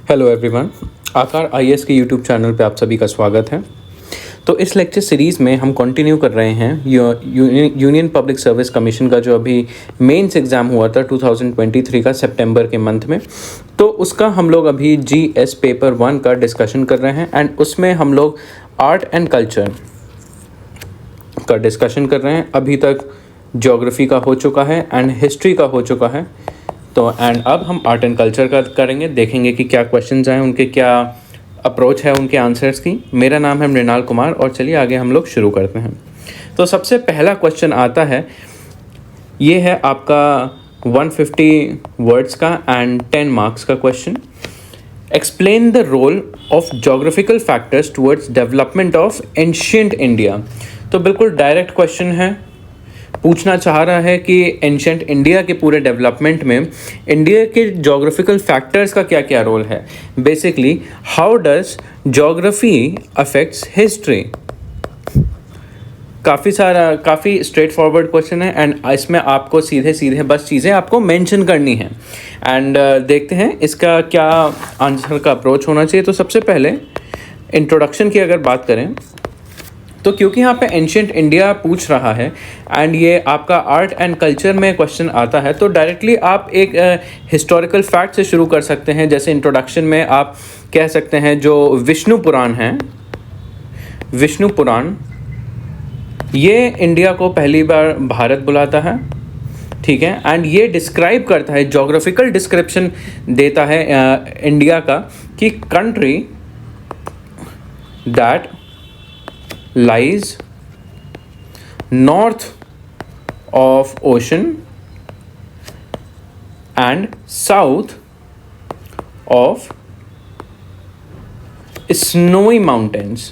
Hello everyone, आकार IAS के YouTube channel पे आप सभी का स्वागत है। तो इस लेक्चर सीरीज़ में हम कंटिन्यू कर रहे हैं यूनियन पब्लिक सर्विस कमीशन का जो अभी मेंस एग्ज़ाम हुआ था 2023 का सितंबर के मंथ में। तो उसका हम लोग अभी जीएस पेपर 1 का डिस्कशन कर रहे हैं एंड उसमें हम लोग आर्ट एंड कल्चर का डिस्कशन कर रहे हैं। अभी तक ज्योग्राफी का हो चुका है एंड हिस्ट्री का हो चुका है। तो एंड अब हम आर्ट एंड कल्चर का करेंगे, देखेंगे कि क्या क्वेश्चंस आए, उनके क्या अप्रोच है उनके आंसर्स की। मेरा नाम है मृणाल कुमार और चलिए आगे हम लोग शुरू करते हैं। तो सबसे पहला क्वेश्चन आता है, ये है आपका 150 वर्ड्स का एंड 10 मार्क्स का question. Explain the role of geographical factors towards development of ancient India. तो बिल्कुल डायरेक्ट क्वेश्चन है, पूछना चाह रहा है कि एंशिएंट इंडिया के पूरे डेवलपमेंट में इंडिया के जोग्राफिकल फैक्टर्स का क्या क्या रोल है। Basically how does geography affects history. काफ़ी स्ट्रेट फॉरवर्ड क्वेश्चन है एंड इसमें आपको सीधे सीधे बस चीज़ें आपको मेंशन करनी है एंड देखते हैं इसका क्या आंसर का अप्रोच होना चाहिए। तो सबसे पहले इंट्रोडक्शन की अगर बात करें तो क्योंकि यहाँ पे एंशिएंट इंडिया पूछ रहा है एंड ये आपका आर्ट एंड कल्चर में क्वेश्चन आता है, तो डायरेक्टली आप एक हिस्टोरिकल फैक्ट से शुरू कर सकते हैं। जैसे इंट्रोडक्शन में आप कह सकते हैं जो विष्णु पुराण है, विष्णु पुराण ये इंडिया को पहली बार भारत बुलाता है, ठीक है, एंड ये डिस्क्राइब करता है, जोग्राफिकल डिस्क्रिप्शन देता है इंडिया का कि country that lies north of ocean and south of snowy mountains,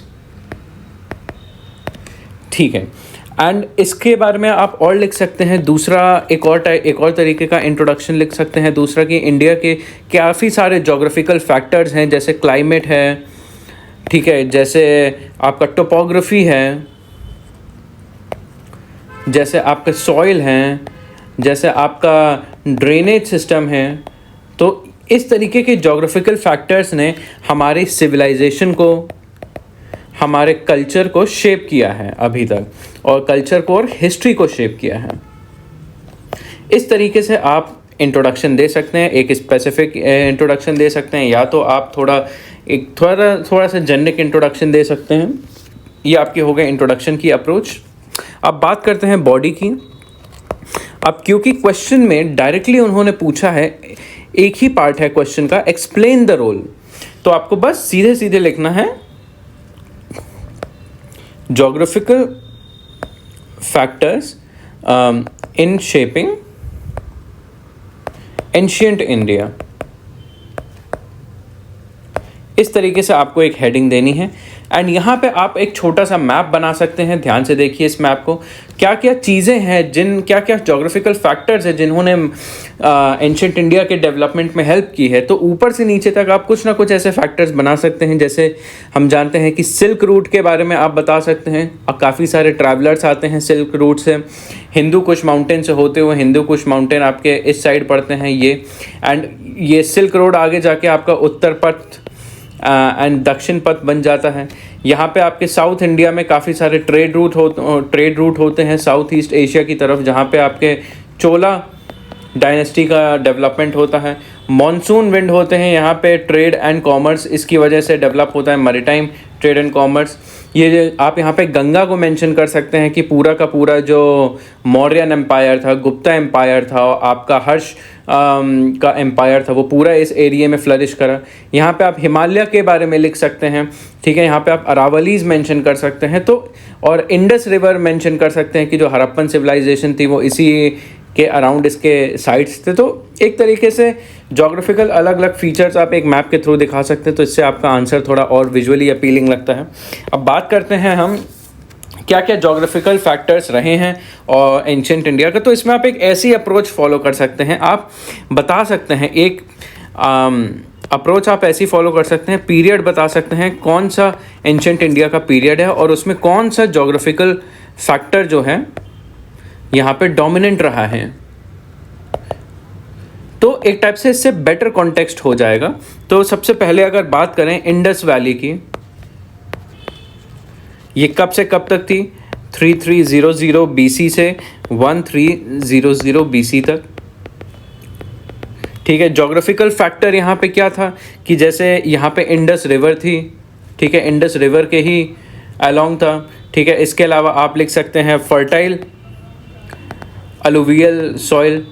ठीक है। एंड इसके बारे में आप और लिख सकते हैं दूसरा एक और तरीके का इंट्रोडक्शन लिख सकते हैं दूसरा कि इंडिया के काफ़ी सारे जोग्राफिकल फैक्टर्स हैं, जैसे क्लाइमेट है, ठीक है, जैसे आपका टोपोग्राफी है, जैसे आपका सॉइल है, जैसे आपका ड्रेनेज सिस्टम है। तो इस तरीके के जोग्राफिकल फैक्टर्स ने हमारी सिविलाइजेशन को, हमारे कल्चर को शेप किया है अभी तक, और कल्चर को और हिस्ट्री को शेप किया है। इस तरीके से आप इंट्रोडक्शन दे सकते हैं, एक स्पेसिफिक इंट्रोडक्शन दे सकते हैं, या तो आप थोड़ा सा जेनरिक इंट्रोडक्शन दे सकते हैं। ये आपके हो गए इंट्रोडक्शन की अप्रोच। अब बात करते हैं बॉडी की। अब क्योंकि क्वेश्चन में डायरेक्टली उन्होंने पूछा है, एक ही पार्ट है क्वेश्चन का, एक्सप्लेन द रोल, तो आपको बस सीधे सीधे लिखना है geographical factors in shaping ancient India. इस तरीके से आपको एक हेडिंग देनी है एंड यहाँ पे आप एक छोटा सा मैप बना सकते हैं। ध्यान से देखिए इस मैप को, क्या क्या चीज़ें हैं, क्या क्या जोग्राफिकल फैक्टर्स हैं जिन्होंने एंशिएंट इंडिया के डेवलपमेंट में हेल्प की है। तो ऊपर से नीचे तक आप कुछ ना कुछ ऐसे फैक्टर्स बना सकते हैं। जैसे हम जानते हैं कि सिल्क रूट के बारे में आप बता सकते हैं, अब काफ़ी सारे ट्रैवलर्स आते हैं सिल्क रूट से, हिंदू कुश माउंटेन से होते हुए, हिंदू कुश माउंटेन आपके इस साइड पड़ते हैं ये, एंड ये सिल्क रोड आगे जाके आपका उत्तर पथ एंड दक्षिण पथ बन जाता है। यहाँ पे आपके साउथ इंडिया में काफ़ी सारे ट्रेड रूट होते हैं साउथ ईस्ट एशिया की तरफ, जहाँ पे आपके चोला डायनेस्टी का डेवलपमेंट होता है। मॉनसून विंड होते हैं यहाँ पे, ट्रेड एंड कॉमर्स इसकी वजह से डेवलप होता है, मैरीटाइम ट्रेड एंड कॉमर्स। ये आप यहाँ पे गंगा को मेंशन कर सकते हैं कि पूरा का पूरा जो मौर्यन एम्पायर था, गुप्ता एम्पायर था, आपका हर्ष का एम्पायर था, वो पूरा इस एरिया में फ्लरिश करा। यहाँ पे आप हिमालय के बारे में लिख सकते हैं, ठीक है, यहाँ पे आप अरावलीज मेंशन कर सकते हैं, तो और इंडस रिवर मेंशन कर सकते हैं कि जो हड़प्पन सिविलाइजेशन थी वो इसी के अराउंड इसके साइट्स थे। तो एक तरीके से जोग्राफिकल अलग अलग फीचर्स आप एक मैप के थ्रू दिखा सकते हैं, तो इससे आपका आंसर थोड़ा और विजुअली अपीलिंग लगता है। अब बात करते हैं हम क्या क्या जोग्राफिकल फैक्टर्स रहे हैं और एंशिएंट इंडिया का। तो इसमें आप एक ऐसी अप्रोच फॉलो कर सकते हैं, आप बता सकते हैं एक अप्रोच आप ऐसी फॉलो कर सकते हैं, पीरियड बता सकते हैं कौन सा एंशिएंट इंडिया का पीरियड है और उसमें कौन सा जोग्राफिकल फैक्टर जो है यहाँ पे डोमिनेंट रहा है। तो एक टाइप से इससे बेटर कॉन्टेक्स्ट हो जाएगा। तो सबसे पहले अगर बात करें इंडस वैली की, ये कब से कब तक थी? 3300 BC से 1300 BC तक। ठीक है, जोग्राफिकल फैक्टर यहाँ पे क्या था कि जैसे यहाँ पे इंडस रिवर थी, ठीक है, इंडस रिवर के ही अलोंग था। ठीक है, इसके अलावा आप लिख सकते हैं fertile alluvial soil.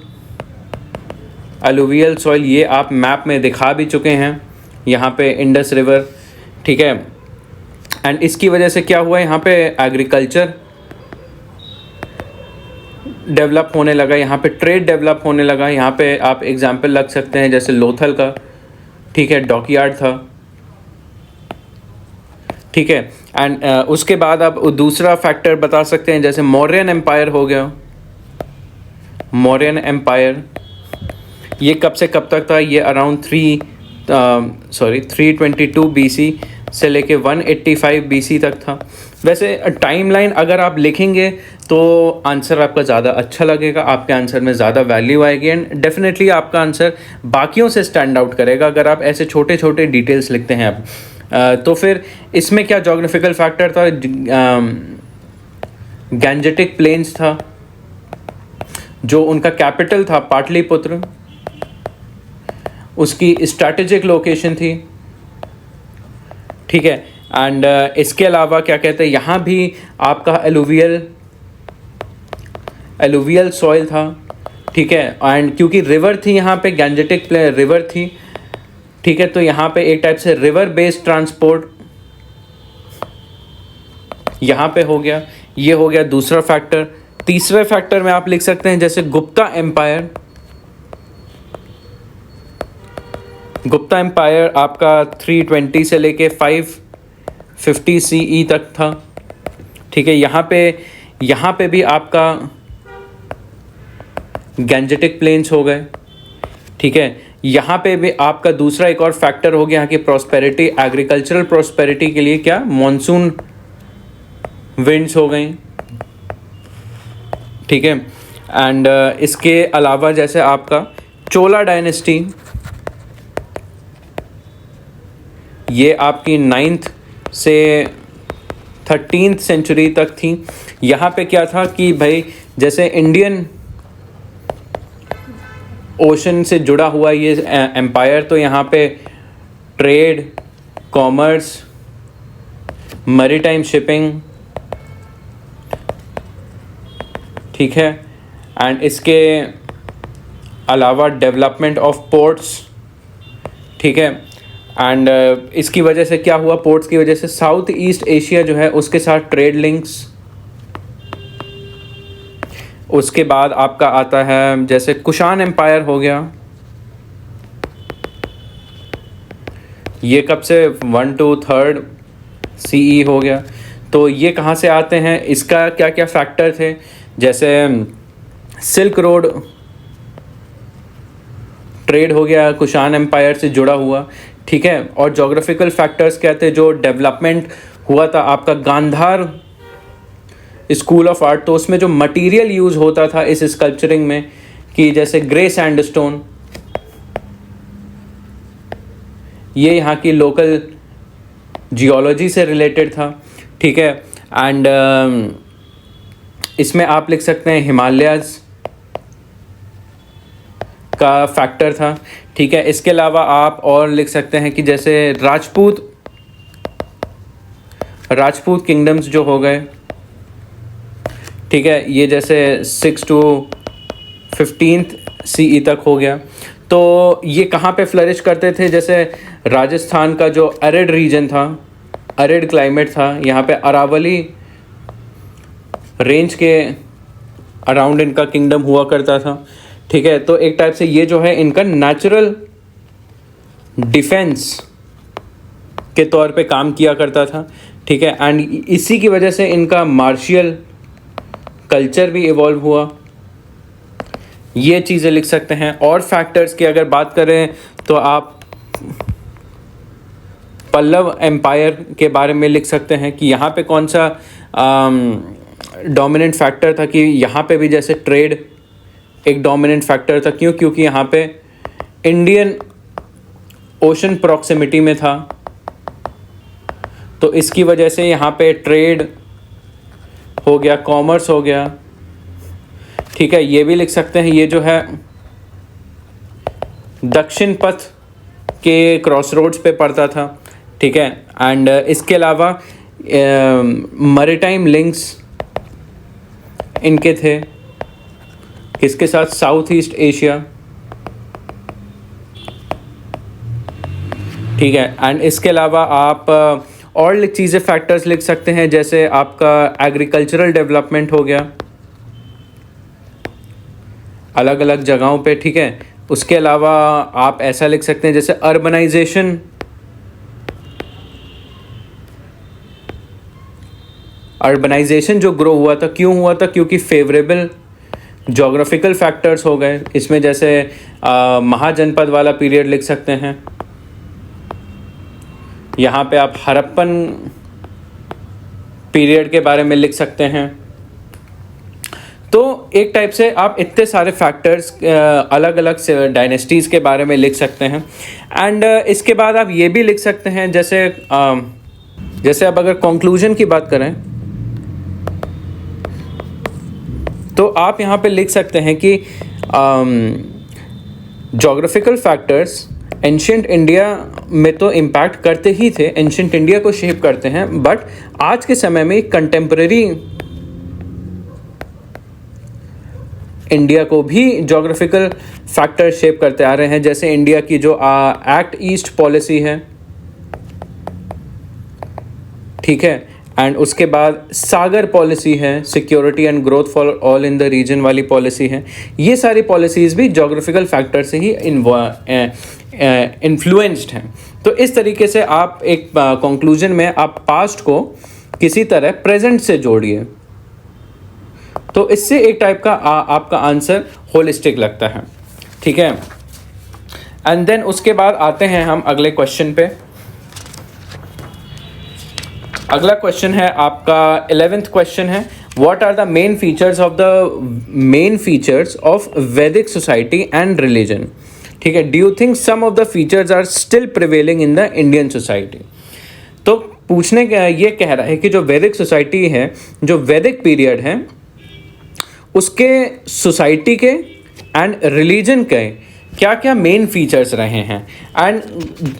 Alluvial soil ये आप मैप में दिखा भी चुके हैं यहाँ पे इंडस रिवर। ठीक है, एंड इसकी वजह से क्या हुआ, यहाँ पे एग्रीकल्चर डेवलप होने लगा, यहाँ पे ट्रेड डेवलप होने लगा। यहाँ पे आप एग्जांपल लग सकते हैं जैसे लोथल का, ठीक है, डॉकयार्ड था। ठीक है, एंड उसके बाद आप दूसरा फैक्टर बता सकते हैं जैसे मौर्यन एम्पायर हो गया। मौर्यन एम्पायर ये कब से कब तक था? ये अराउंड 322 BC से लेके 185 BC तक था। वैसे टाइमलाइन अगर आप लिखेंगे तो आंसर आपका ज़्यादा अच्छा लगेगा, आपके आंसर में ज़्यादा वैल्यू आएगी एंड डेफिनेटली आपका आंसर बाकियों से स्टैंड आउट करेगा अगर आप ऐसे छोटे छोटे डिटेल्स लिखते हैं आप। तो फिर इसमें क्या जोग्राफिकल फैक्टर था? गैंजेटिक प्लेन्स था, जो उनका कैपिटल था पाटलिपुत्र, उसकी स्ट्रैटेजिक लोकेशन थी। ठीक है, एंड इसके अलावा क्या कहते हैं, यहाँ भी आपका एलुवियल सॉइल था। ठीक है, एंड क्योंकि रिवर थी यहाँ पे, गैंजेटिक रिवर थी। ठीक है, तो यहाँ पे एक टाइप से रिवर बेस्ड ट्रांसपोर्ट यहाँ पे हो गया। ये हो गया दूसरा फैक्टर। तीसरे फैक्टर में आप लिख सकते हैं जैसे गुप्ता एम्पायर। गुप्ता एम्पायर आपका 320 से लेके 550 CE तक था। ठीक है, यहाँ पे भी आपका गैंजेटिक प्लेन्स हो गए। ठीक है, यहाँ पे भी आपका दूसरा एक और फैक्टर हो गया यहाँ की प्रॉस्पेरिटी, एग्रीकल्चरल प्रॉस्पेरिटी के लिए क्या, मॉनसून विंड्स हो गई। ठीक है, एंड इसके अलावा जैसे आपका चोला डायनेस्टी, ये आपकी 9th से 13th सेंचुरी तक थी। यहाँ पे क्या था कि भाई जैसे इंडियन ओशन से जुड़ा हुआ ये एम्पायर, तो यहाँ पे ट्रेड, कॉमर्स, मैरीटाइम शिपिंग, ठीक है, एंड इसके अलावा डेवलपमेंट ऑफ पोर्ट्स। ठीक है, एंड इसकी वजह से क्या हुआ, पोर्ट्स की वजह से साउथ ईस्ट एशिया जो है उसके साथ ट्रेड लिंक्स। उसके बाद आपका आता है जैसे कुशान एम्पायर हो गया, ये कब से 1 to 3rd CE हो गया। तो ये कहाँ से आते हैं, इसका क्या क्या फैक्टर थे, जैसे सिल्क रोड ट्रेड हो गया कुशान एम्पायर से जुड़ा हुआ। ठीक है, और जोग्राफिकल फैक्टर्स क्या थे जो डेवलपमेंट हुआ था आपका गांधार स्कूल ऑफ आर्ट, तो उसमें जो मटेरियल यूज़ होता था इस स्कल्पचरिंग में कि जैसे ग्रे सैंडस्टोन, ये यहाँ की लोकल जियोलॉजी से रिलेटेड था। ठीक है, एंड इसमें आप लिख सकते हैं हिमालयाज़ का फैक्टर था। ठीक है, इसके अलावा आप और लिख सकते हैं कि जैसे राजपूत किंगडम्स जो हो गए। ठीक है, ये जैसे 6 to 15th CE तक हो गया। तो ये कहाँ पे फ्लरिश करते थे, जैसे राजस्थान का जो एरिड रीजन था, एरिड क्लाइमेट था, यहाँ पे अरावली रेंज के अराउंड इनका किंगडम हुआ करता था। ठीक है, तो एक टाइप से ये जो है इनका नेचुरल डिफेंस के तौर पे काम किया करता था। ठीक है, एंड इसी की वजह से इनका मार्शियल कल्चर भी इवॉल्व हुआ। ये चीज़ें लिख सकते हैं। और फैक्टर्स की अगर बात करें तो आप पल्लव एम्पायर के बारे में लिख सकते हैं कि यहाँ पे कौन सा डोमिनेंट फैक्टर था, कि यहाँ पे भी जैसे ट्रेड एक डोमिनेंट फैक्टर था। क्योंकि यहाँ पे इंडियन ओशन प्रॉक्सिमिटी में था, तो इसकी वजह से यहाँ पे ट्रेड हो गया, कॉमर्स हो गया, ठीक है। ये भी लिख सकते हैं, ये जो है दक्षिण पथ के क्रॉस रोड्स पे पड़ता था, ठीक है। एंड इसके अलावा मैरीटाइम लिंक्स इनके थे, किसके साथ? साउथ ईस्ट एशिया, ठीक है। एंड इसके अलावा आप और चीज़ें फैक्टर्स लिख सकते हैं, जैसे आपका एग्रीकल्चरल डेवलपमेंट हो गया अलग अलग जगहों पे, ठीक है। उसके अलावा आप ऐसा लिख सकते हैं जैसे अर्बनाइजेशन, अर्बनाइजेशन जो ग्रो हुआ था, क्यों हुआ था? क्योंकि फेवरेबल जोग्राफिकल फैक्टर्स हो गए इसमें, जैसे महाजनपद वाला पीरियड लिख सकते हैं। यहाँ पे आप हड़प्पन पीरियड के बारे में लिख सकते हैं। तो एक टाइप से आप इतने सारे फैक्टर्स अलग अलग डायनेस्टीज़ के बारे में लिख सकते हैं। एंड इसके बाद आप ये भी लिख सकते हैं, जैसे अब अगर कंक्लूजन की बात करें तो आप यहाँ पे लिख सकते हैं कि जोग्राफिकल फैक्टर्स एंशिएंट इंडिया में तो इम्पैक्ट करते ही थे, एंशिएंट इंडिया को शेप करते हैं, बट आज के समय में कंटेम्परेरी इंडिया को भी जोग्राफिकल फैक्टर शेप करते आ रहे हैं। जैसे इंडिया की जो एक्ट ईस्ट पॉलिसी है, ठीक है। एंड उसके बाद सागर पॉलिसी है, security and growth for all in the region वाली पॉलिसी है। ये सारी पॉलिसीज़ भी जोग्राफिकल फैक्टर से ही इन्फ्लुएंस्ड हैं। तो इस तरीके से आप एक कंक्लूजन में आप पास्ट को किसी तरह प्रेजेंट से जोड़िए, तो इससे एक टाइप का आपका आंसर होलिस्टिक लगता है, ठीक है। एंड देन उसके बाद आते हैं हम अगले क्वेश्चन पे। अगला क्वेश्चन है आपका 11th क्वेश्चन है, what are the main features of Vedic society and religion, ठीक है। Do you think some of the features are still prevailing in the Indian society? तो पूछने का ये कह रहा है कि जो वैदिक सोसाइटी है, जो वैदिक पीरियड है, उसके सोसाइटी के एंड रिलीजन के क्या क्या मेन फीचर्स रहे हैं। एंड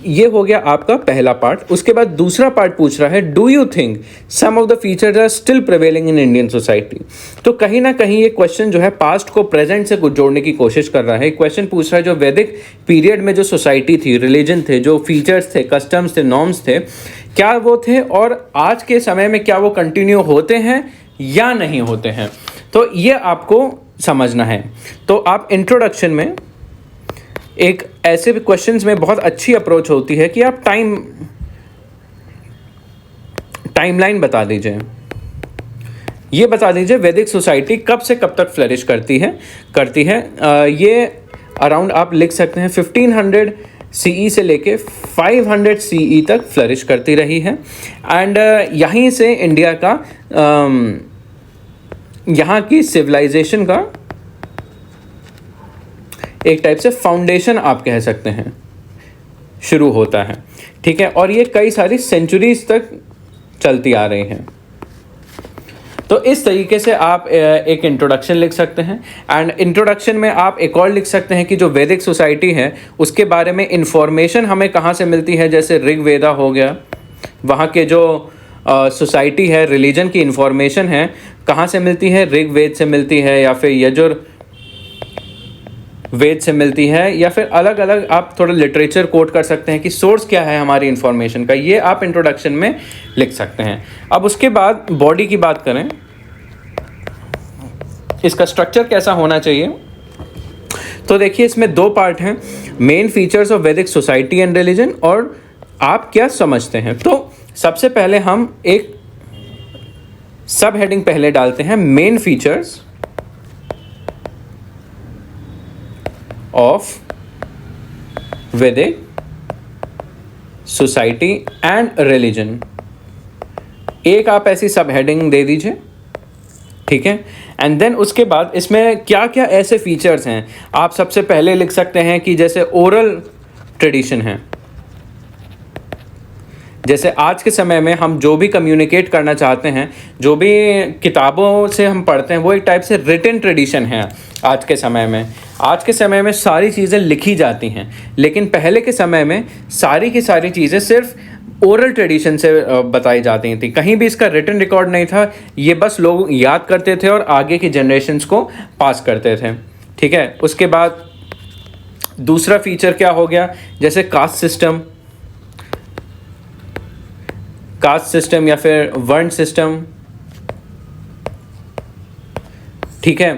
ये हो गया आपका पहला पार्ट। उसके बाद दूसरा पार्ट पूछ रहा है, do you think some of the features are still prevailing in Indian society? तो कहीं ना कहीं ये क्वेश्चन जो है पास्ट को प्रेजेंट से कुछ जोड़ने की कोशिश कर रहा है। क्वेश्चन पूछ रहा है जो वैदिक पीरियड में जो सोसाइटी थी, रिलीजन थे, जो फीचर्स थे, कस्टम्स थे, नॉर्म्स थे, क्या वो थे और आज के समय में क्या वो कंटिन्यू होते हैं या नहीं होते हैं। तो ये आपको समझना है। तो आप इंट्रोडक्शन में एक ऐसे क्वेश्चंस में बहुत अच्छी अप्रोच होती है कि आप टाइमलाइन बता दीजिए। ये बता दीजिए वैदिक सोसाइटी कब से कब तक फ्लरिश करती है। ये अराउंड आप लिख सकते हैं 1500 CE से लेके 500 CE तक फ्लरिश करती रही है। एंड यहीं से इंडिया का यहाँ की सिविलाइजेशन का एक टाइप से फाउंडेशन आप कह सकते हैं शुरू होता है, ठीक है। और ये कई सारी सेंचुरीज तक चलती आ रही हैं। तो इस तरीके से आप एक इंट्रोडक्शन लिख सकते हैं। एंड इंट्रोडक्शन में आप एक और लिख सकते हैं कि जो वैदिक सोसाइटी है उसके बारे में इंफॉर्मेशन हमें कहाँ से मिलती है। जैसे ऋग्वेदा हो गया, वहाँ के जो सोसाइटी है, रिलीजन की इंफॉर्मेशन है कहाँ से मिलती है? ऋग्वेद से मिलती है, या फिर यजुर वेद से मिलती है, या फिर अलग अलग आप थोड़ा लिटरेचर कोट कर सकते हैं कि सोर्स क्या है हमारी इंफॉर्मेशन का। ये आप इंट्रोडक्शन में लिख सकते हैं। अब उसके बाद बॉडी की बात करें, इसका स्ट्रक्चर कैसा होना चाहिए। तो देखिए इसमें दो पार्ट हैं, main features of Vedic society and religion और आप क्या समझते हैं। तो सबसे पहले हम एक सब हेडिंग पहले डालते हैं, main features of Vedic society and religion. एक आप ऐसी सब हेडिंग दे दीजिए, ठीक है। एंड देन उसके बाद इसमें क्या क्या ऐसे फीचर्स हैं, आप सबसे पहले लिख सकते हैं कि जैसे ओरल ट्रेडिशन है। जैसे आज के समय में हम जो भी कम्युनिकेट करना चाहते हैं, जो भी किताबों से हम पढ़ते हैं, वो एक टाइप से रिटन ट्रेडिशन है आज के समय में। आज के समय में सारी चीज़ें लिखी जाती हैं, लेकिन पहले के समय में सारी की सारी चीज़ें सिर्फ ओरल ट्रेडिशन से बताई जाती थी। कहीं भी इसका रिटन रिकॉर्ड नहीं था, ये बस लोग याद करते थे और आगे की जनरेशन्स को पास करते थे। ठीक है। उसके बाद दूसरा फीचर क्या हो गया, जैसे कास्ट सिस्टम या फिर वर्ण सिस्टम। ठीक है।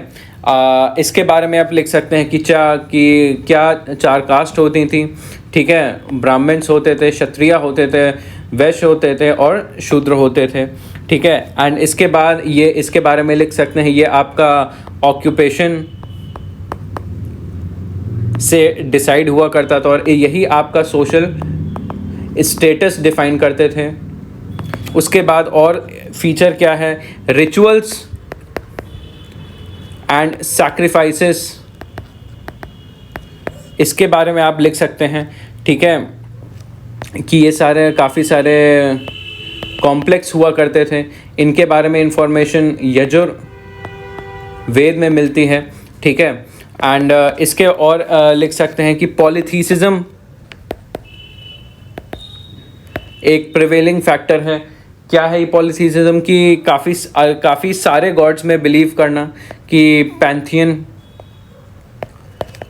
इसके बारे में आप लिख सकते हैं कि क्या 4 कास्ट होती थी। ठीक है। ब्राह्मण्स होते थे, क्षत्रिय होते थे, वैश्य होते थे और शूद्र होते थे। ठीक है। एंड इसके बाद ये इसके बारे में लिख सकते हैं, ये आपका ऑक्यूपेशन से डिसाइड हुआ करता था और यही आपका सोशल स्टेटस डिफाइन करते थे। उसके बाद और फीचर क्या है, रिचुअल्स एंड सैक्रिफाइसेस, इसके बारे में आप लिख सकते हैं। ठीक है, कि ये सारे काफ़ी सारे कॉम्प्लेक्स हुआ करते थे। इनके बारे में इंफॉर्मेशन यजुर वेद में मिलती है। ठीक है। एंड इसके और लिख सकते हैं कि पॉलीथीसिज्म एक प्रिवेलिंग फैक्टर है। क्या है ये पॉलीथीसिज्म की काफ़ी सारे गॉड्स में बिलीव करना, कि पैंथियन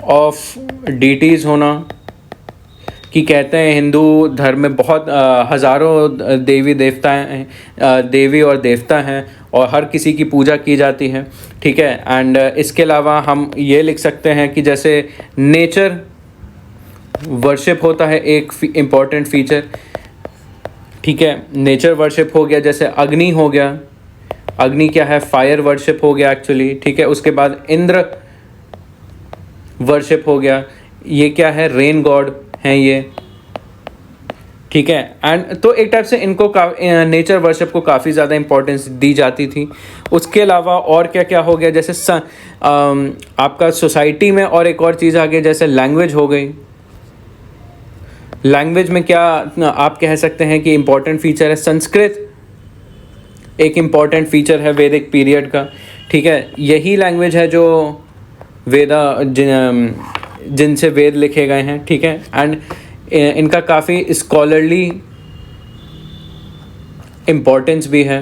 ऑफ डीटीज़ होना, कि कहते हैं हिंदू धर्म में बहुत हज़ारों देवी और देवता हैं और हर किसी की पूजा की जाती है। ठीक है। एंड इसके अलावा हम ये लिख सकते हैं कि जैसे नेचर वर्शिप होता है एक इम्पॉर्टेंट फीचर। ठीक है। नेचर वर्शिप हो गया, जैसे अग्नि हो गया, अग्नि क्या है, फायर वर्शिप हो गया एक्चुअली। ठीक है। उसके बाद इंद्र वर्शिप हो गया, ये क्या है, रेन गॉड हैं ये। ठीक है। एंड तो एक टाइप से इनको नेचर वर्शिप को काफ़ी ज़्यादा इंपॉर्टेंस दी जाती थी। उसके अलावा और क्या क्या हो गया, जैसे आपका सोसाइटी में और एक और चीज़ आ गई, जैसे लैंग्वेज हो गई। लैंग्वेज में क्या आप कह सकते हैं कि इम्पॉर्टेंट फीचर है, संस्कृत एक इम्पॉर्टेंट फीचर है वैदिक पीरियड का। ठीक है। यही लैंग्वेज है जो जिनसे वेद लिखे गए हैं। ठीक है। एंड इनका काफ़ी स्कॉलरली इम्पोर्टेंस भी है।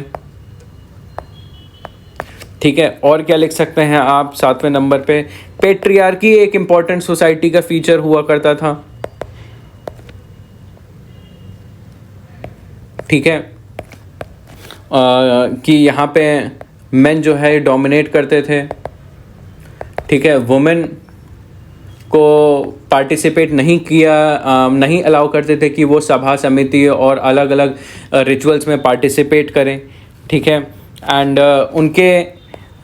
ठीक है। और क्या लिख सकते हैं आप 7वें नंबर पे, पेट्रियार्की एक इम्पॉर्टेंट सोसाइटी का फीचर हुआ करता था। ठीक है। कि यहाँ पे मेन जो है डोमिनेट करते थे। ठीक है। वुमेन को पार्टिसिपेट नहीं अलाउ करते थे कि वो सभा समिति और अलग अलग रिचुअल्स में पार्टिसिपेट करें। ठीक है। एंड उनके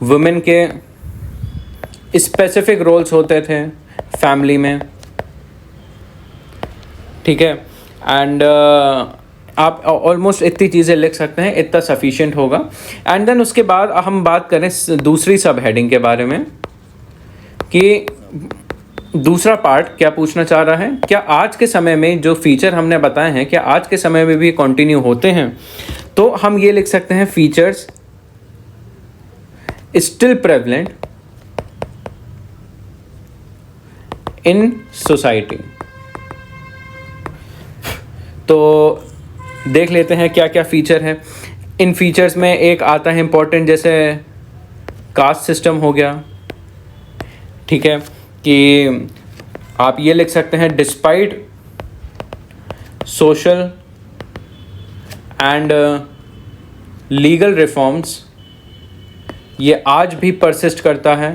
वुमेन के स्पेसिफिक रोल्स होते थे फैमिली में। ठीक है। एंड आप ऑलमोस्ट इतनी चीज़ें लिख सकते हैं, इतना सफिशिएंट होगा। एंड देन उसके बाद हम बात करें दूसरी सब हेडिंग के बारे में, कि दूसरा पार्ट क्या पूछना चाह रहा है, क्या आज के समय में जो फीचर हमने बताए हैं क्या आज के समय में भी कंटिन्यू होते हैं। तो हम ये लिख सकते हैं, features still prevalent in society. तो देख लेते हैं क्या क्या फीचर है। इन फीचर्स में एक आता है इम्पोर्टेंट, जैसे कास्ट सिस्टम हो गया। ठीक है। कि आप ये लिख सकते हैं, despite social and legal reforms, ये आज भी परसिस्ट करता है।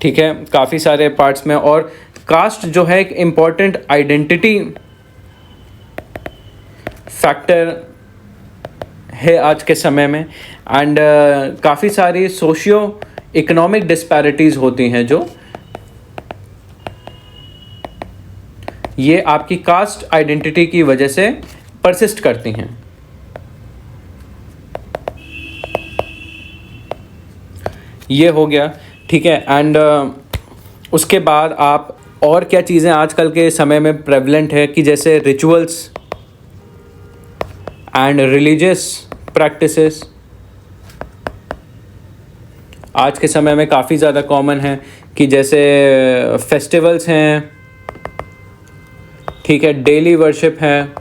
ठीक है। काफ़ी सारे पार्ट्स में, और कास्ट जो है एक इम्पॉर्टेंट आइडेंटिटी फैक्टर है आज के समय में। एंड काफ़ी सारी सोशियो इकोनॉमिक डिस्पैरिटीज़ होती हैं जो ये आपकी कास्ट आइडेंटिटी की वजह से परसिस्ट करती हैं। ये हो गया, ठीक है। एंड उसके बाद आप और क्या चीज़ें आजकल के समय में प्रेवलेंट है कि जैसे रिचुअल्स एंड रिलीजियस प्रैक्टिसेस आज के समय में काफ़ी ज़्यादा कॉमन है कि जैसे फेस्टिवल्स हैं, ठीक है, डेली वर्शिप है,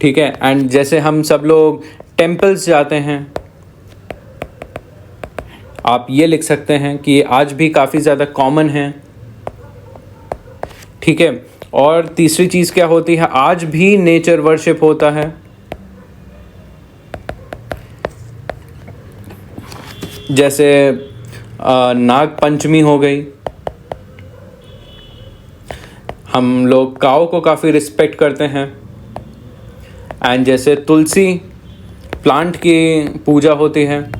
ठीक है। एंड जैसे हम सब लोग टेम्पल्स जाते हैं, आप ये लिख सकते हैं कि ये आज भी काफ़ी ज़्यादा कॉमन है, ठीक है। और तीसरी चीज़ क्या होती है, आज भी नेचर वर्शिप होता है, जैसे नाग पंचमी हो गई, हम लोग काऊ को काफ़ी रिस्पेक्ट करते हैं। एंड जैसे तुलसी प्लांट की पूजा होती है,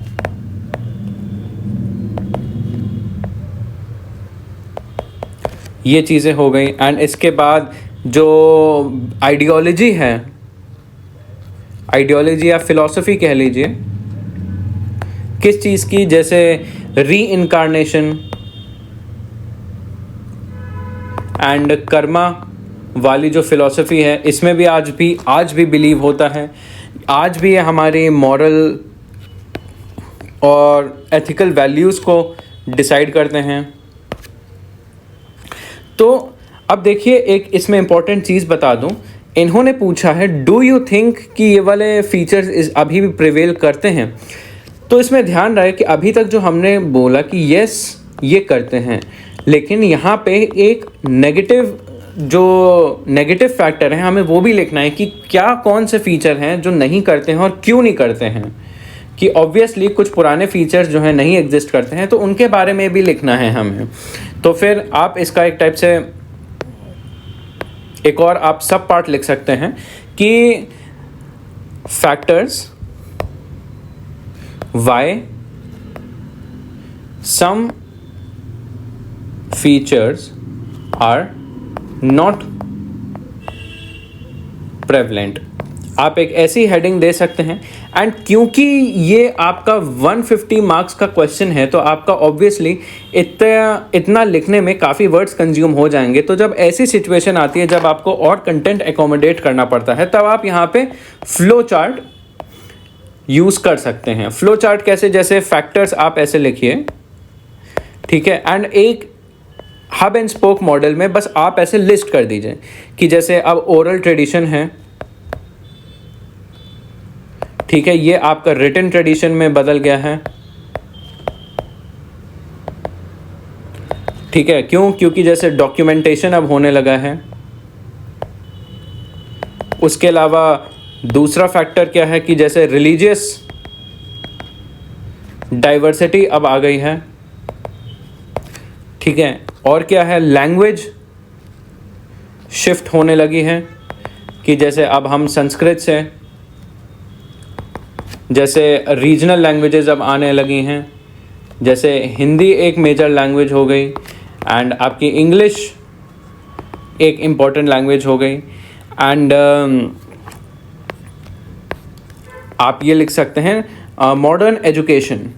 ये चीज़ें हो गई। एंड इसके बाद जो आइडियोलॉजी है, आइडियोलॉजी या फिलॉसफी कह लीजिए, किस चीज़ की, जैसे री इनकारनेशन एंड कर्मा वाली जो फिलॉसफी है, इसमें भी आज भी बिलीव होता है। आज भी ये हमारी मॉरल और एथिकल वैल्यूज़ को डिसाइड करते हैं। तो अब देखिए, एक इसमें इम्पॉर्टेंट चीज़ बता दूं, इन्होंने पूछा है डू यू थिंक कि ये वाले फीचर्स अभी भी प्रिवेल करते हैं। तो इसमें ध्यान रहे कि अभी तक जो हमने बोला कि यस ये करते हैं, लेकिन यहाँ पे एक नेगेटिव फैक्टर है, हमें वो भी लिखना है कि क्या कौन से फीचर हैं जो नहीं करते हैं और क्यों नहीं करते हैं। कि ऑब्वियसली कुछ पुराने फीचर्स जो हैं नहीं एग्जिस्ट करते हैं, तो उनके बारे में भी लिखना है हमें। तो फिर आप इसका एक टाइप से एक और आप सब पार्ट लिख सकते हैं कि factors why some features are not prevalent. आप एक ऐसी हेडिंग दे सकते हैं। एंड क्योंकि ये आपका 150 मार्क्स का क्वेश्चन है, तो आपका ऑब्वियसली इतना लिखने में काफ़ी वर्ड्स कंज्यूम हो जाएंगे। तो जब ऐसी सिचुएशन आती है जब आपको और कंटेंट एकोमोडेट करना पड़ता है, तब आप यहाँ पे फ्लो चार्ट यूज़ कर सकते हैं। फ्लो चार्ट कैसे, जैसे फैक्टर्स आप ऐसे लिखिए, ठीक है। एंड एक हब एंड स्पोक मॉडल में बस आप ऐसे लिस्ट कर दीजिए कि जैसे अब ओरल ट्रेडिशन है, ठीक है, ये आपका रिटन ट्रेडिशन में बदल गया है, ठीक है। क्यों? क्योंकि जैसे डॉक्यूमेंटेशन अब होने लगा है। उसके अलावा दूसरा फैक्टर क्या है कि जैसे रिलीजियस डाइवर्सिटी अब आ गई है, ठीक है। और क्या है, लैंग्वेज शिफ्ट होने लगी है कि जैसे अब हम संस्कृत से जैसे रीजनल लैंग्वेजेस अब आने लगी हैं, जैसे हिंदी एक मेजर लैंग्वेज हो गई एंड आपकी इंग्लिश एक इम्पॉर्टेंट लैंग्वेज हो गई। एंड आप ये लिख सकते हैं मॉडर्न एजुकेशन।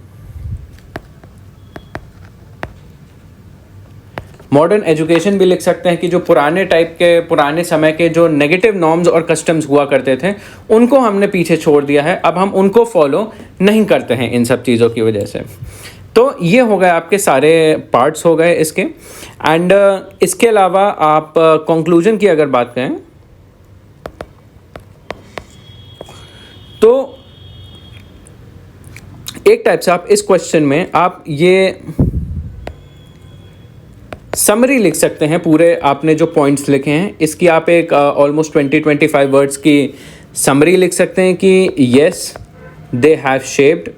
मॉडर्न एजुकेशन भी लिख सकते हैं कि जो पुराने समय के जो नेगेटिव नॉर्म्स और कस्टम्स हुआ करते थे, उनको हमने पीछे छोड़ दिया है, अब हम उनको फॉलो नहीं करते हैं इन सब चीज़ों की वजह से। तो ये हो गए आपके सारे पार्ट्स हो गए इसके। एंड इसके अलावा आप कंक्लूजन की अगर बात करें तो एक टाइप से आप इस क्वेश्चन में आप ये समरी लिख सकते हैं। पूरे आपने जो पॉइंट्स लिखे हैं इसकी आप एक ऑलमोस्ट 20-25 वर्ड्स की समरी लिख सकते हैं कि येस दे हैव शेप्ड,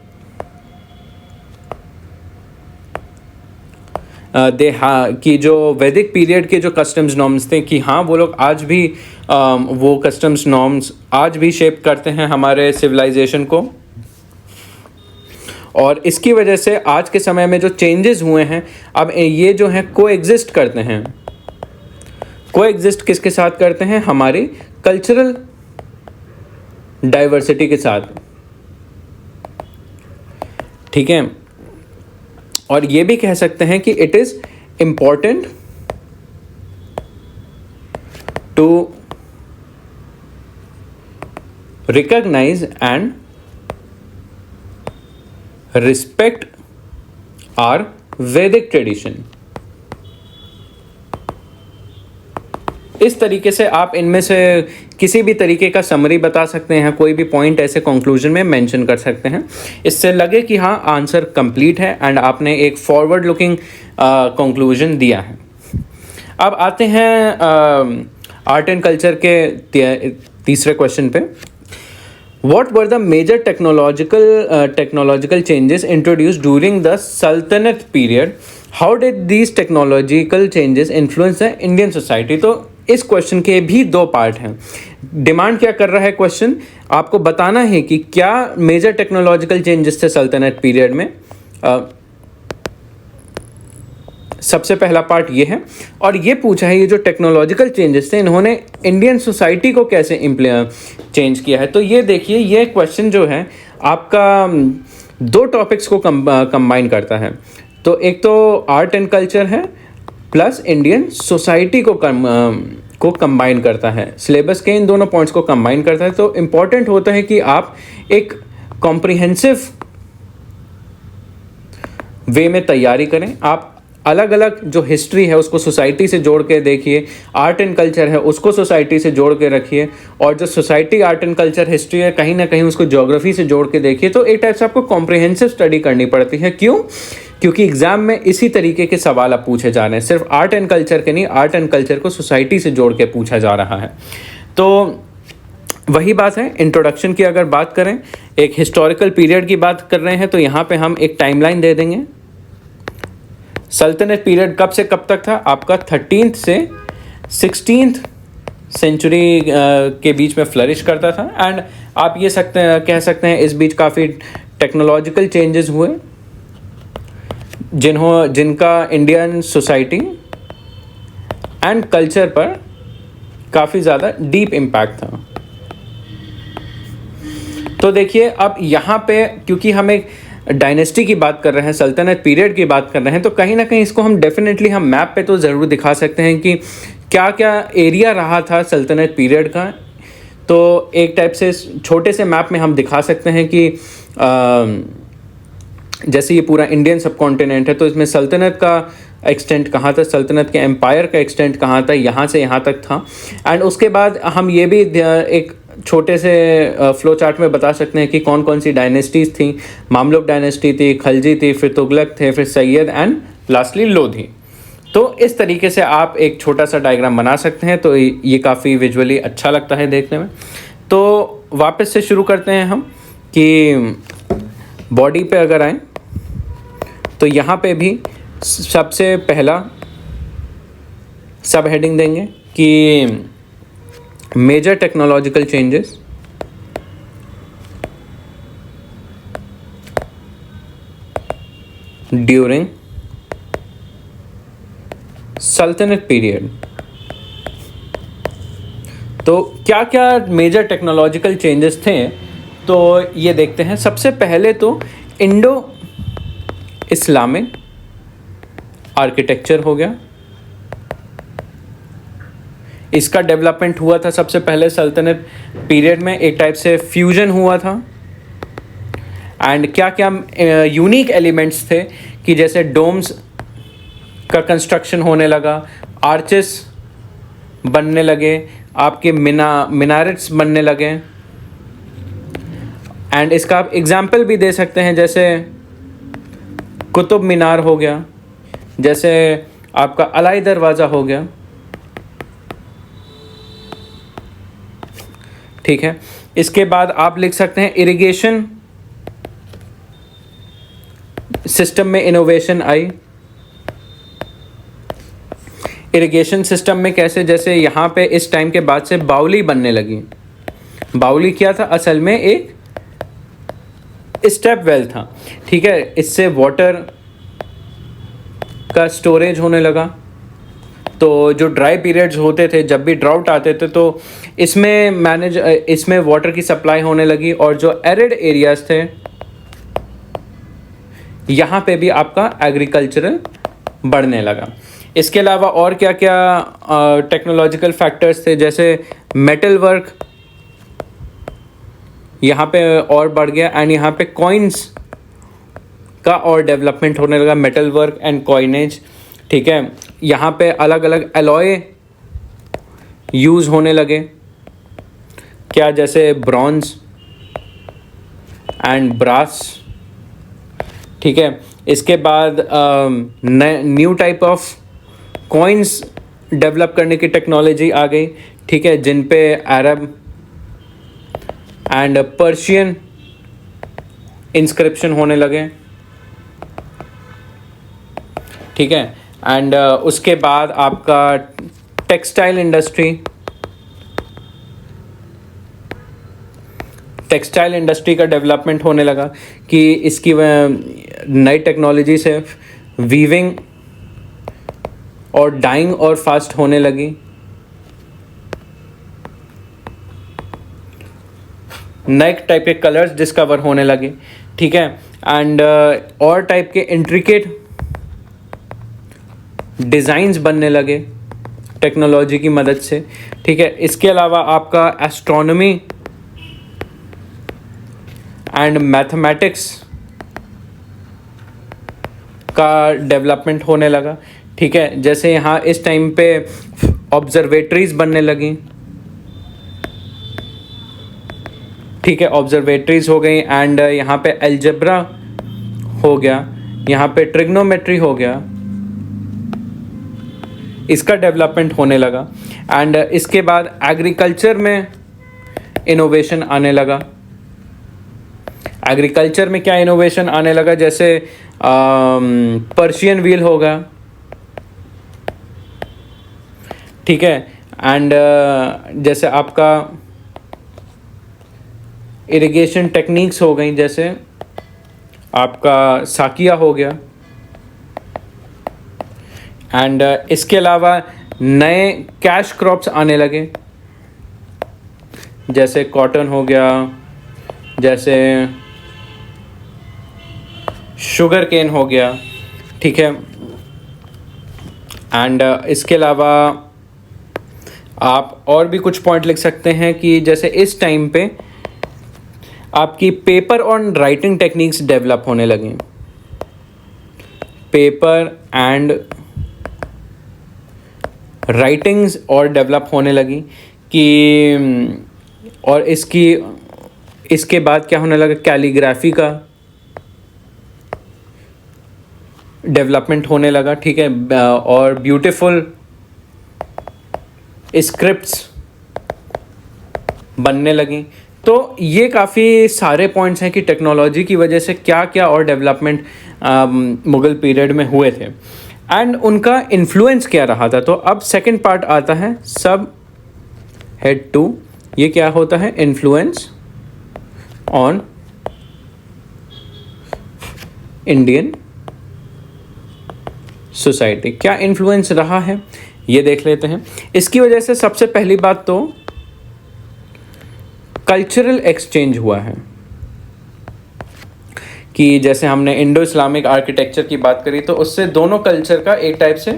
कि जो वैदिक पीरियड के जो कस्टम्स नॉर्म्स थे, कि हाँ वो लोग आज भी वो कस्टम्स नॉर्म्स आज भी शेप करते हैं हमारे सिविलाइजेशन को। और इसकी वजह से आज के समय में जो चेंजेस हुए हैं, अब ये जो हैं कोएग्जिस्ट करते हैं। कोएग्जिस्ट किसके साथ करते हैं? हमारी कल्चरल डाइवर्सिटी के साथ। ठीक है, और ये भी कह सकते हैं कि it is important to recognize and respect our Vedic tradition। इस तरीके से आप इनमें से किसी भी तरीके का समरी बता सकते हैं, कोई भी पॉइंट ऐसे कंक्लूजन में मेंशन कर सकते हैं, इससे लगे कि हाँ आंसर कंप्लीट है एंड आपने एक फॉरवर्ड लुकिंग कंक्लूजन दिया है। अब आते हैं आर्ट एंड कल्चर के तीसरे क्वेश्चन पे। What were the major technological changes introduced during the Sultanate period? How did these technological changes influence the Indian society? तो इस क्वेश्चन के भी दो पार्ट हैं। डिमांड क्या कर रहा है क्वेश्चन, आपको बताना है कि क्या मेजर टेक्नोलॉजिकल चेंजेस थे सल्तनत पीरियड में। सबसे पहला पार्ट ये है, और ये पूछा है ये जो टेक्नोलॉजिकल चेंजेस थे इन्होंने इंडियन सोसाइटी को कैसे चेंज किया है। तो ये देखिए, ये क्वेश्चन जो है आपका दो टॉपिक्स को कंबाइन करता है। तो एक तो आर्ट एंड कल्चर है प्लस इंडियन सोसाइटी को कंबाइन करता है। सिलेबस के इन दोनों पॉइंट्स को कंबाइन करता है। तो इम्पॉर्टेंट होता है कि आप एक कॉम्प्रिहेंसिव वे में तैयारी करें। आप अलग अलग जो हिस्ट्री है उसको सोसाइटी से जोड़ के देखिए, आर्ट एंड कल्चर है उसको सोसाइटी से जोड़ के रखिए, और जो society art and culture history है कहीं ना कहीं उसको ज्योग्राफी से जोड़ के देखिए। तो एक टाइप से आपको कॉम्प्रिहेंसिव स्टडी करनी पड़ती है। क्यों? क्योंकि एग्जाम में इसी तरीके के सवाल अब पूछे जा रहे हैं, सिर्फ आर्ट एंड कल्चर के नहीं, आर्ट एंड कल्चर को सोसाइटी से जोड़ के पूछा जा रहा है। तो वही बात है, इंट्रोडक्शन की अगर बात करें, एक हिस्टोरिकल पीरियड की बात कर रहे हैं, तो यहाँ पे हम एक टाइमलाइन दे देंगे। सल्तनत पीरियड कब से कब तक था आपका? 13th से 16th सेंचुरी के बीच में फ्लरिश करता था। एंड आप ये कह सकते हैं इस बीच काफ़ी टेक्नोलॉजिकल चेंजेस हुए जिनका इंडियन सोसाइटी एंड कल्चर पर काफ़ी ज़्यादा डीप इम्पैक्ट था। तो देखिए, अब यहाँ पे क्योंकि हम एक डायनेस्टी की बात कर रहे हैं, सल्तनत पीरियड की बात कर रहे हैं, तो कहीं ना कहीं इसको हम डेफिनेटली हम मैप पे तो ज़रूर दिखा सकते हैं कि क्या क्या एरिया रहा था सल्तनत पीरियड का। तो एक टाइप से छोटे से मैप में हम दिखा सकते हैं कि जैसे ये पूरा इंडियन सब कॉन्टिनेंट है, तो इसमें सल्तनत का एक्सटेंट कहाँ था, सल्तनत के एम्पायर का एक्सटेंट कहाँ था, यहाँ से यहाँ तक था। एंड उसके बाद हम ये भी एक छोटे से फ्लो चार्ट में बता सकते हैं कि कौन कौन सी डायनेस्टीज़ थी। मामलुक डायनेस्टी थी, खलजी थी, फिर तुगलक थे, फिर सैयद एंड लास्टली लोधी। तो इस तरीके से आप एक छोटा सा डायग्राम बना सकते हैं। तो ये काफ़ी विजुअली अच्छा लगता है देखने में। तो वापस से शुरू करते हैं हम कि बॉडी पे अगर आएँ तो यहाँ पे भी सबसे पहला सब हेडिंग देंगे कि मेजर टेक्नोलॉजिकल चेंजेस ड्यूरिंग सल्तनत पीरियड। तो क्या क्या मेजर टेक्नोलॉजिकल चेंजेस थे, तो ये देखते हैं। सबसे पहले तो इंडो इस्लामिक आर्किटेक्चर हो गया, इसका डेवलपमेंट हुआ था सबसे पहले सल्तनत पीरियड में। एक टाइप से फ्यूजन हुआ था। एंड क्या क्या यूनिक एलिमेंट्स थे कि जैसे डोम्स का कंस्ट्रक्शन होने लगा, आर्चेस बनने लगे, आपके मिनारेट्स बनने लगे। एंड इसका आप एग्जाम्पल भी दे सकते हैं, जैसे कुतुब मीनार हो गया, जैसे आपका अलाई दरवाज़ा हो गया। ठीक है, इसके बाद आप लिख सकते हैं इरिगेशन सिस्टम में इनोवेशन आई। इरिगेशन सिस्टम में कैसे, जैसे यहाँ पे इस टाइम के बाद से बाउली बनने लगी। बाउली क्या था? असल में एक स्टेप वेल था। ठीक है, इससे वाटर का स्टोरेज होने लगा। तो जो ड्राई पीरियड्स होते थे, जब भी ड्राउट आते थे, तो इसमें वाटर की सप्लाई होने लगी। और जो एरिड एरियाज थे यहाँ पे भी आपका एग्रीकल्चरल बढ़ने लगा। इसके अलावा और क्या क्या टेक्नोलॉजिकल फैक्टर्स थे, जैसे मेटल वर्क यहाँ पे और बढ़ गया, एंड यहाँ पे कॉइन्स का और डेवलपमेंट होने लगा, मेटल वर्क एंड कॉइनेज। ठीक है, यहाँ पे अलग अलग अलॉय यूज़ होने लगे, क्या, जैसे ब्रॉन्ज एंड ब्रास। ठीक है, इसके बाद new type of coins develop करने की टेक्नोलॉजी आ गई। ठीक है, जिन पे अरब एंड पर्शियन इंस्क्रिप्शन होने लगे। ठीक है, एंड उसके बाद आपका टेक्सटाइल इंडस्ट्री का डेवलपमेंट होने लगा कि इसकी नई टेक्नोलॉजी से वीविंग और डाइंग और फास्ट होने लगी। नए टाइप के कलर्स डिस्कवर होने लगे। ठीक है, एंड और टाइप के इंट्रिकेट डिज़ाइंस बनने लगे टेक्नोलॉजी की मदद से। ठीक है, इसके अलावा आपका एस्ट्रोनॉमी एंड मैथमेटिक्स का डेवलपमेंट होने लगा। ठीक है, जैसे यहाँ इस टाइम पे ऑब्जर्वेटरीज बनने लगी। ठीक है, ऑब्जर्वेटरीज हो गई, एंड यहाँ पे अलजेब्रा हो गया, यहाँ पे ट्रिग्नोमेट्री हो गया, इसका डेवलपमेंट होने लगा। एंड इसके बाद एग्रीकल्चर में इनोवेशन आने लगा। एग्रीकल्चर में क्या इनोवेशन आने लगा, जैसे पर्शियन व्हील होगा। ठीक है, एंड जैसे आपका इरिगेशन टेक्निक्स हो गई, जैसे आपका साकिया हो गया। एंड इसके अलावा नए कैश क्रॉप्स आने लगे, जैसे कॉटन हो गया, जैसे शुगर केन हो गया। ठीक है, एंड इसके अलावा आप और भी कुछ पॉइंट लिख सकते हैं कि जैसे इस टाइम पे आपकी पेपर और राइटिंग टेक्निक्स डेवलप होने लगी। पेपर एंड राइटिंग्स और डेवलप होने लगी कि, और इसके बाद क्या होने लगा, कैलीग्राफी का डेवलपमेंट होने लगा। ठीक है, और ब्यूटीफुल स्क्रिप्ट्स बनने लगी। तो ये काफ़ी सारे पॉइंट्स हैं कि टेक्नोलॉजी की वजह से क्या क्या और डेवलपमेंट मुग़ल पीरियड में हुए थे एंड उनका इन्फ्लुएंस क्या रहा था। तो अब सेकंड पार्ट आता है सब हेड 2। ये क्या होता है, इन्फ्लुएंस ऑन इंडियन सोसाइटी। क्या इन्फ्लुएंस रहा है ये देख लेते हैं। इसकी वजह से सबसे पहली बात तो कल्चरल एक्सचेंज हुआ है कि जैसे हमने इंडो इस्लामिक आर्किटेक्चर की बात करी तो उससे दोनों कल्चर का एक टाइप से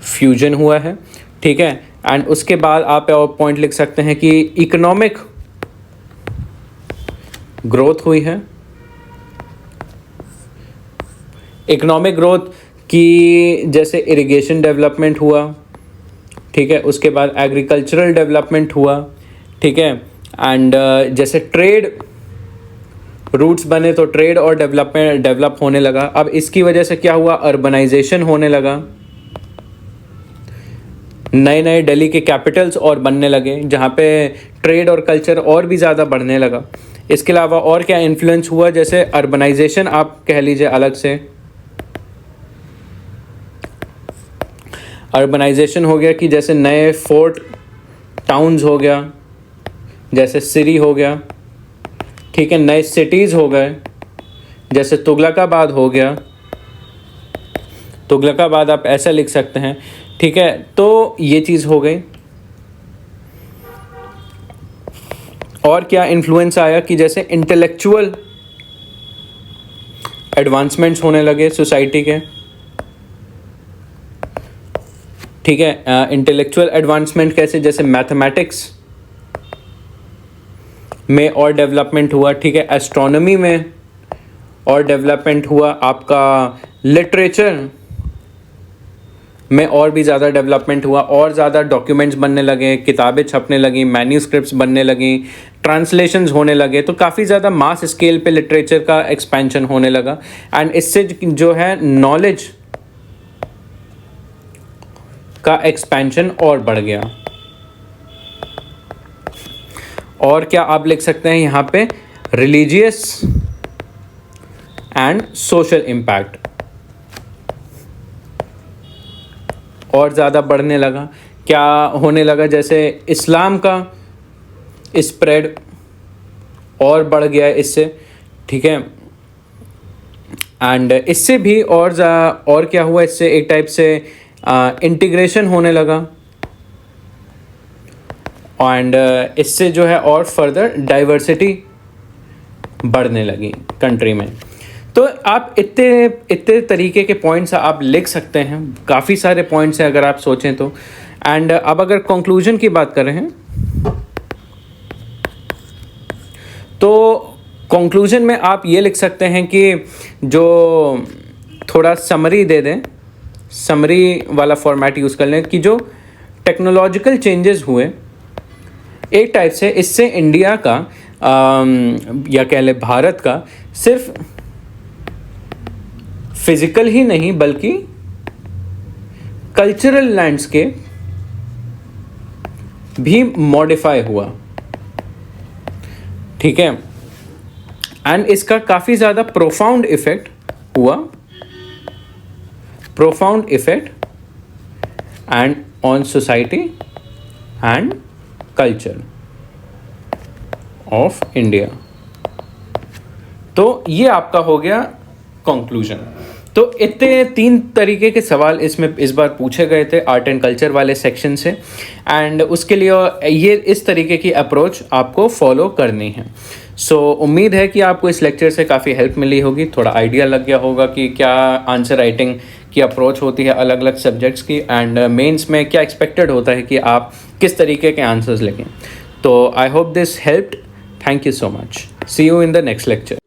फ्यूजन हुआ है। ठीक है, एंड उसके बाद आप और पॉइंट लिख सकते हैं कि इकोनॉमिक ग्रोथ हुई है। इकोनॉमिक ग्रोथ की जैसे इरिगेशन डेवलपमेंट हुआ। ठीक है, उसके बाद एग्रीकल्चरल डेवलपमेंट हुआ। ठीक है, एंड जैसे ट्रेड रूट्स बने तो ट्रेड और डेवलप होने लगा। अब इसकी वजह से क्या हुआ, अर्बनाइजेशन होने लगा, नए नए दिल्ली के कैपिटल्स और बनने लगे जहाँ पे ट्रेड और कल्चर और भी ज़्यादा बढ़ने लगा। इसके अलावा और क्या इन्फ्लुएंस हुआ, जैसे अर्बनाइजेशन आप कह लीजिए अलग से, अर्बनाइजेशन हो गया कि जैसे नए फोर्ट टाउन्स हो गया, जैसे सिरी हो गया। ठीक है, नए सिटीज़ हो गए, जैसे तुगलकाबाद हो गया। तुगलकाबाद आप ऐसा लिख सकते हैं। ठीक है, तो ये चीज़ हो गई। और क्या इन्फ्लुएंस आया कि जैसे इंटेलेक्चुअल एडवांसमेंट्स होने लगे सोसाइटी के, ठीक है। इंटेलेक्चुअल एडवांसमेंट कैसे, जैसे मैथमेटिक्स में और डेवलपमेंट हुआ, ठीक है। एस्ट्रोनॉमी में और डेवलपमेंट हुआ, आपका लिटरेचर में और भी ज़्यादा डेवलपमेंट हुआ, और ज़्यादा डॉक्यूमेंट्स बनने लगे, किताबें छपने लगी, मैन्यूस्क्रिप्ट्स बनने लगी, ट्रांसलेशंस होने लगे, तो काफ़ी ज़्यादा मास स्केल पे लिटरेचर का एक्सपेंशन होने लगा। एंड इससे जो है नॉलेज का एक्सपेंशन और बढ़ गया। और क्या आप लिख सकते हैं यहाँ पे, रिलीजियस एंड सोशल इम्पैक्ट और ज़्यादा बढ़ने लगा। क्या होने लगा, जैसे इस्लाम का स्प्रेड और बढ़ गया इससे, ठीक है। एंड इससे भी और क्या हुआ, इससे एक टाइप से इंटीग्रेशन होने लगा, एंड इससे जो है और फर्दर डाइवर्सिटी बढ़ने लगी कंट्री में। तो आप इतने तरीके के पॉइंट्स आप लिख सकते हैं, काफ़ी सारे पॉइंट्स हैं अगर आप सोचें तो। एंड अब अगर कंक्लूजन की बात कर रहे हैं तो कंक्लूजन में आप ये लिख सकते हैं कि जो थोड़ा समरी दे दें, समरी वाला फॉर्मेट यूज़ कर लें, कि जो टेक्नोलॉजिकल चेंजेस हुए एक टाइप से, इससे इंडिया का या कह लें भारत का सिर्फ फिजिकल ही नहीं बल्कि कल्चरल लैंडस्केप भी मॉडिफाई हुआ, ठीक है। एंड इसका काफ़ी ज़्यादा प्रोफाउंड इफेक्ट हुआ, profound effect and on society and culture of India. तो ये आपका हो गया कंक्लूजन। तो इतने 3 तरीके के सवाल इसमें इस बार पूछे गए थे आर्ट एंड कल्चर वाले सेक्शन से, एंड उसके लिए ये इस तरीके की अप्रोच आपको फॉलो करनी है। सो उम्मीद है कि आपको इस लेक्चर से काफ़ी हेल्प मिली होगी, थोड़ा आइडिया लग गया होगा कि क्या आंसर राइटिंग की अप्रोच होती है अलग अलग सब्जेक्ट्स की, एंड मेंस में क्या एक्सपेक्टेड होता है कि आप किस तरीके के आंसर्स लिखें। तो I hope this helped. Thank you so much. See you in the next lecture.